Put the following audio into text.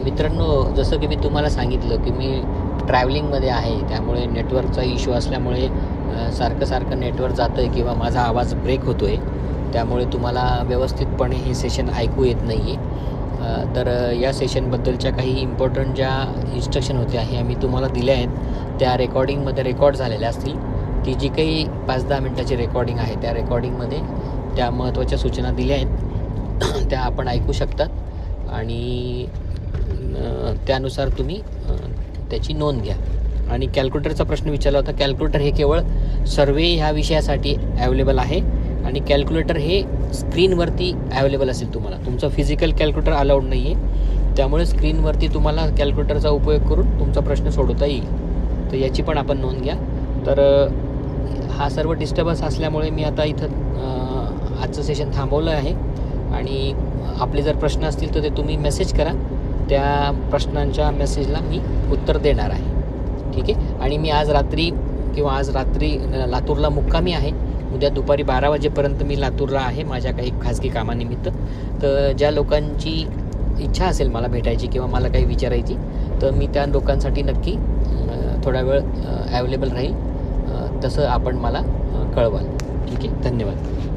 मित्रांनो, जसं की मी तुम्हाला सांगितलं की मी ट्रॅव्हलिंगमध्ये आहे, त्यामुळे नेटवर्कचा इश्यू असल्यामुळे सारखं नेटवर्क जातं आहे किंवा माझा आवाज ब्रेक होतो आहे. त्यामुळे तुम्हाला व्यवस्थितपणे हे सेशन ऐकू येत नाही आहे. तर या सेशनबद्दलच्या काही इम्पॉर्टंट ज्या इन्स्ट्रक्शन होत्या हे मी तुम्हाला दिल्या आहेत. त्या रेकॉर्डिंगमध्ये रेकॉर्ड झालेल्या असतील. ती जी काही 5-10 मिनटाची रेकॉर्डिंग आहे त्या रेकॉर्डिंगमध्ये त्या महत्त्वाच्या सूचना दिल्या आहेत त्या आपण ऐकू शकतात आणि त्यानुसार तुम्ही त्याची नोंद घ्या. आणि कॅल्क्युलेटरचा प्रश्न विचारला होता. कॅल्क्युलेटर हे केवळ सर्वे ह्या विषयासाठी ॲवेलेबल आहे आणि कॅल्क्युलेटर हे स्क्रीनवरती ॲवेलेबल असेल तुम्हाला. तुमचं फिजिकल कॅल्क्युलेटर अलाउड नाही आहे, त्यामुळे स्क्रीनवरती तुम्हाला कॅल्क्युलेटरचा उपयोग करून तुमचा प्रश्न सोडवता येईल. तर याची पण आपण नोंद घ्या. तर हा सर्व डिस्टर्बन्स असल्यामुळे मी आता इथं आजचं सेशन थांबवलं आहे आणि आपले जर प्रश्न असतील तर ते तुम्ही मेसेज करा. त्या प्रश्नांच्या मेसेजला मी उत्तर देणार आहे. ठीक आहे. आणि मी आज रात्री लातूरला मुक्कामी आहे. उद्या दुपारी 12 वाजेपर्यंत मी लातूरला आहे माझ्या काही खाजगी कामानिमित्त. तर ज्या लोकांची इच्छा असेल मला भेटायची किंवा मला काही विचारायची तर मी त्या लोकांसाठी नक्की थोडा वेळ ॲवेलेबल राहील. तसं आपण मला कळवाल. ठीक आहे. धन्यवाद.